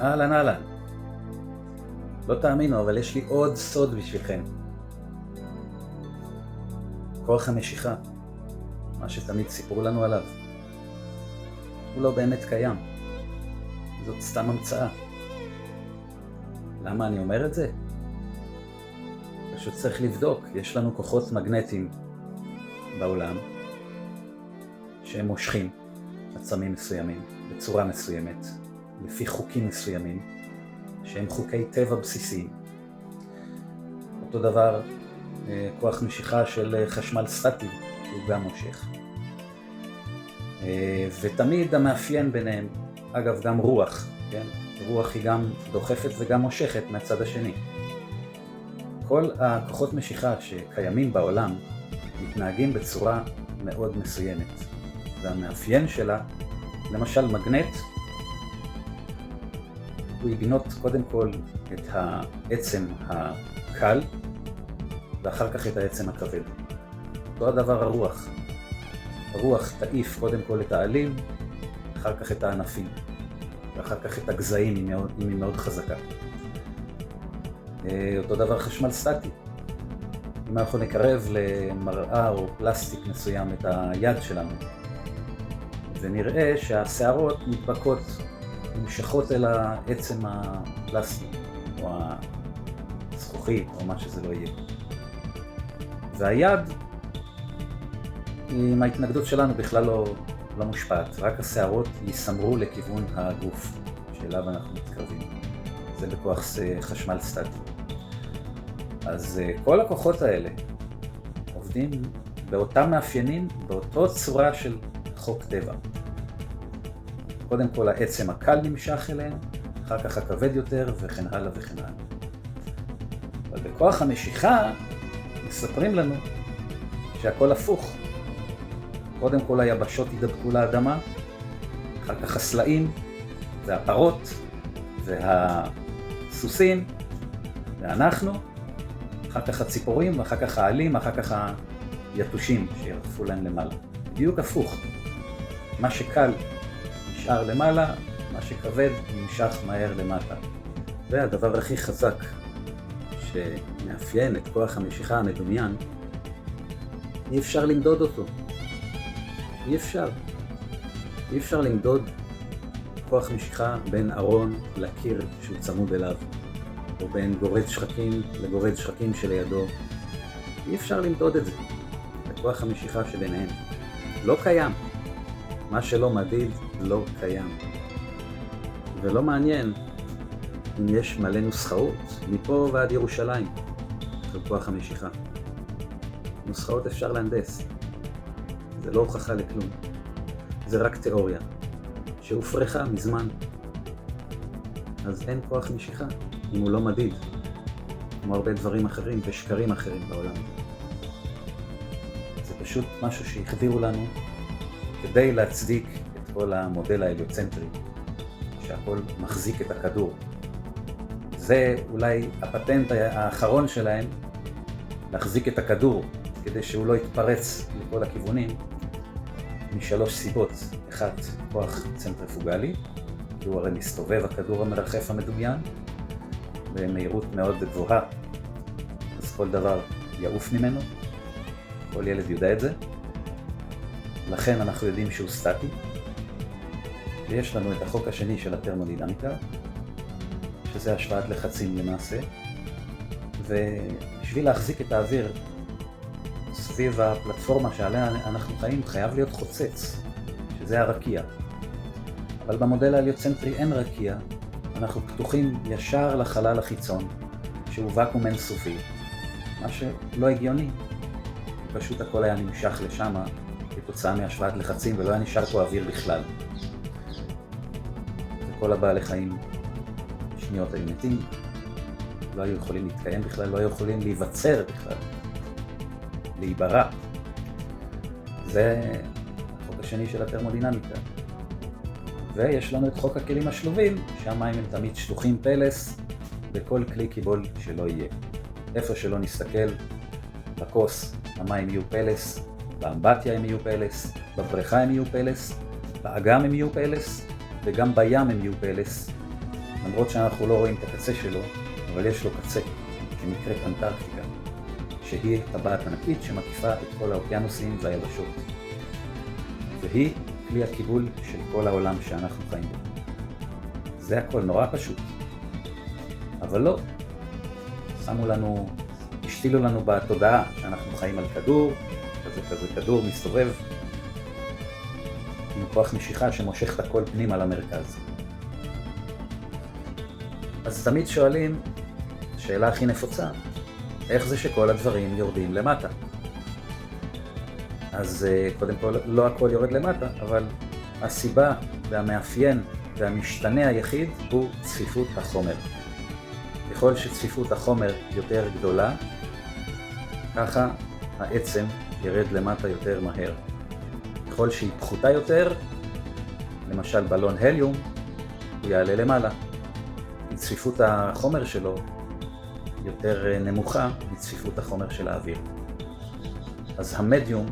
אהלן אהלן. לא תאמינו, אבל יש לי עוד סוד בשבילכם. כוח המשיכה, מה שתמיד סיפרו לנו עליו, הוא לא באמת קיים. זאת סתם המצאה. למה אני אומר את זה? פשוט צריך לבדוק. יש לנו כוחות מגנטיים בעולם שהם מושכים עצמים מסוימים בצורה מסוימת, לפי חוקים מסוימים שהם חוקי טבע בסיסיים. אותו דבר כוח משיכה של חשמל סטטי, שהוא גם מושך. ותמיד המאפיין ביניהם, אגב גם רוח, כן? רוח היא גם דוחפת וגם מושכת מהצד השני. כל הכוחות משיכה שקיימים בעולם מתנהגים בצורה מאוד מסוימת. והמאפיין שלה, למשל מגנט, הוא יגנות קודם כל את העצם הקל ואחר כך את העצם הכבד. אותו הדבר הרוח. הרוח תעיף קודם כל את העלים, אחר כך את הענפים, ואחר כך את הגזעים אם היא מאוד חזקה. אותו דבר חשמל סטטי. אם אנחנו נקרב למראה או פלסטיק מסוים את היד שלנו, ונראה שהשערות מתבקעות, נמשכות אל העצם הפלסטיק, או הזכוכית, או מה שזה לא יהיה. והיד, עם ההתנגדות שלנו בכלל לא מושפעת, רק השערות יסמרו לכיוון הגוף שאליו אנחנו מתקרבים. זה בכוח חשמל סטטי. אז כל הכוחות האלה עובדים באותם מאפיינים, באותו צורה של חוק טבע. קודם כל העצם הקל נמשך אליהם, אחר כך הכבד יותר וכן הלאה וכן הלאה. אבל בכוח המשיכה מספרים לנו שהכל הפוך. קודם כל היבשות ידבקו לאדמה, אחר כך הסלעים והפרות והסוסים ואנחנו, אחר כך הציפורים ואחר כך העלים, אחר כך היתושים שירדפו להם למעלה. בדיוק הפוך. מה שקל נשאר למעלה, מה שכבד נמשך מהר למטה. והדבר הכי חזק שמאפיין את כוח המשיכה המדומיין, אי אפשר למדוד אותו. אי אפשר למדוד כוח משיכה בין ארון לקיר שהוא צמוד אליו, או בין גורד שחקים לגורד שחקים שלידו. אי אפשר למדוד את זה. זה כוח המשיכה שביניהם. לא קיים. מה שלא מדיד לא קיים. ולא מעניין אם יש מלא נוסחאות מפה ועד ירושלים של כוח המשיכה. נוסחאות אפשר להנדס. זה לא הוכחה לכלום. זה רק תיאוריה שהופרחה מזמן. אז אין כוח משיכה אם הוא לא מדיד, כמו הרבה דברים אחרים ושקרים אחרים בעולם. זה פשוט משהו שהחדירו לנו כדי להצדיק את כל המודל ההליוצנטרי, שהכל מחזיק את הכדור. זה אולי הפטנט האחרון שלהם, להחזיק את הכדור כדי שהוא לא יתפרץ לכל הכיוונים, משלוש סיבות. אחת, כוח צנטריפוגלי, כי הוא הרי מסתובב הכדור המרחף המדומיין במהירות מאוד גבוהה, אז כל דבר יעוף ממנו, כל ילד יודע את זה. לכן אנחנו יודעים שהוא סטטי. ויש לנו את החוק השני של התרמודינמיקה, שזה השוואת לחצים למעשה, ובשביל להחזיק את האוויר סביב הפלטפורמה שעליה אנחנו חיים חייב להיות חוצץ, שזה הרקיע. אבל במודל ההליוצנטרי אין רקיע, אנחנו פתוחים ישר לחלל החיצון, שהוא ואקום אינסופי, מה שלא הגיוני. פשוט הכל היה נמשך לשם כתוצאה מהשוואת לחצים ולא היה נשאר פה אוויר בכלל. וכל הבעלי חיים שניות היו מתים, לא היו יכולים להתקיים בכלל, לא היו יכולים להיווצר בכלל, להיברא. זה החוק השני של התרמודינמיקה. ויש לנו את חוק הכלים השלובים, שהמים הם תמיד שלוחים פלס בכל כלי קיבול שלא יהיה. איפה שלא נסתכל, בכוס המים יהיו פלס, באמבטיה הם יהיו פלס, בבריכה הם יהיו פלס, באגם הם יהיו פלס, וגם בים הם יהיו פלס, למרות שאנחנו לא רואים את הקצה שלו, אבל יש לו קצה, שנקראת אנטרקטיקה, שהיא טבעת ענקית שמקיפה את כל האוקיינוסים והיבשות. והיא כלי הקיבול של כל העולם שאנחנו חיים בו. זה הכל נורא פשוט. אבל לא. השתילו לנו בתודעה שאנחנו חיים על כדור, כזה כדור מסתובב, עם כוח משיכה שמושך את הכל פנימה למרכז. אז תמיד שואלים, השאלה הכי נפוצה, איך זה שכל הדברים יורדים למטה? אז קודם כל, לא הכל יורד למטה, אבל הסיבה והמאפיין והמשתנה היחיד הוא צפיפות החומר. ככל שצפיפות החומר יותר גדולה, ככה העצם ירד למטה יותר מהר. ככל שהיא פחותה יותר, למשל בלון הליום, הוא יעלה למעלה. צפיפות החומר שלו יותר נמוכה מצפיפות החומר של האוויר. אז המדיום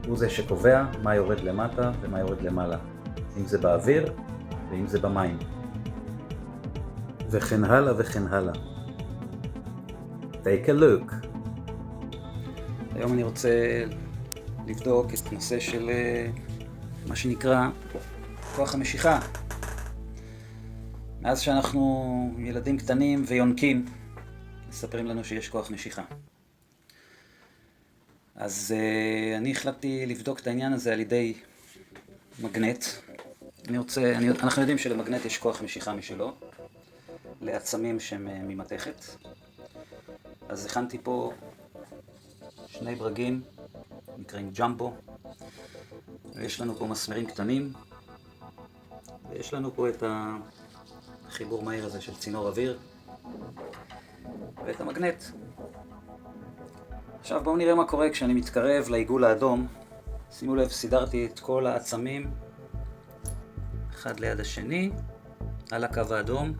הוא זה שקובע מה יורד למטה ומה יורד למעלה, אם זה באוויר ואם זה במים. וכן הלאה וכן הלאה. Take a look. היום אני רוצה לבדוק את הנושא של מה שנקרא כוח המשיכה. מאז שאנחנו ילדים קטנים ויונקים, מספרים לנו שיש כוח משיכה. אז אני החלטתי לבדוק את העניין הזה על ידי מגנט. אנחנו יודעים שלמגנט יש כוח משיכה משלו, לעצמים שהם ממתכת. אז הכנתי פה שני ברגים, נקראים ג'מבו. ויש לנו פה מסמרים קטנים, ויש לנו פה את החיבור מהיר הזה של צינור אוויר, ואת המגנט. עכשיו בואו נראה מה קורה כשאני מתקרב לעיגול האדום. שימו לב, סידרתי את כל העצמים אחד ליד השני על הקו האדום,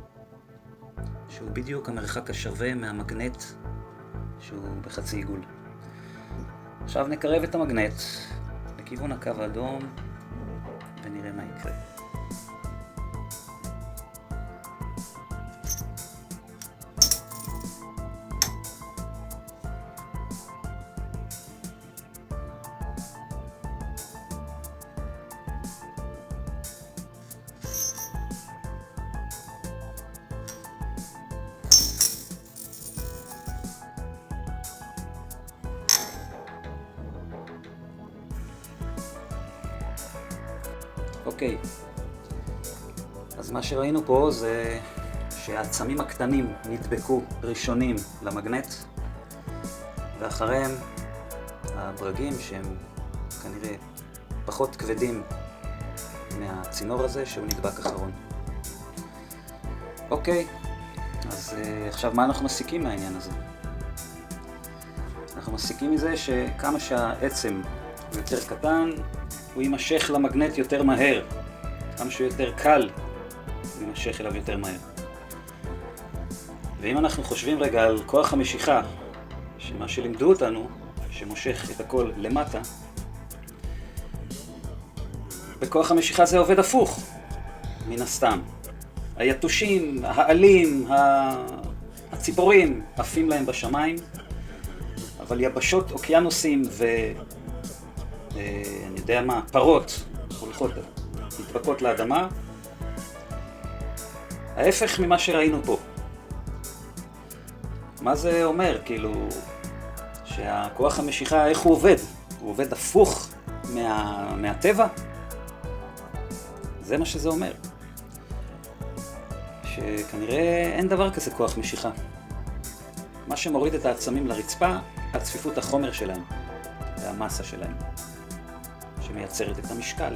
שהוא בדיוק המרחק השווה מהמגנט שהוא בחצי עיגול. עכשיו נקרב את המגנט לכיוון הקו האדום ונראה מה יקרה. אוקיי, אז מה שראינו פה זה שהעצמים הקטנים נדבקו ראשונים למגנט, ואחריהם הברגים שהם כנראה פחות כבדים מהצינור הזה שהוא נדבק אחרון. אוקיי, אז עכשיו מה אנחנו מסיקים מהעניין הזה? אנחנו מסיקים מזה שכמה שהעצם יותר קטן, הוא יימשך למגנט יותר מהר. כמה שהוא יותר קל, הוא יימשך אליו יותר מהר. ואם אנחנו חושבים רגע על כוח המשיכה, שמה שלימדו אותנו, שמושך את הכל למטה, בכוח המשיכה זה עובד הפוך, מן הסתם. היתושים, העלים, הציפורים עפים להם בשמיים, אבל יבשות, אוקיינוסים אני יודע מה, פרות הולכות, נדבקות לאדמה. ההפך ממה שראינו פה. מה זה אומר? כאילו, שהכוח המשיכה, איך הוא עובד? הוא עובד הפוך מהטבע? זה מה שזה אומר. שכנראה אין דבר כזה כוח משיכה. מה שמוריד את העצמים לרצפה, הצפיפות החומר שלהם, והמסה שלהם. שמייצרת את המשקל.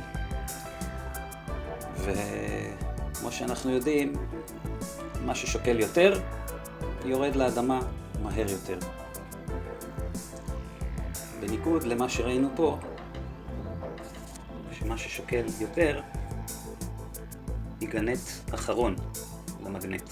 וכמו שאנחנו יודעים, מה ששוקל יותר, יורד לאדמה מהר יותר. בניגוד למה שראינו פה, שמה ששוקל יותר, ייגנט אחרון למגנט.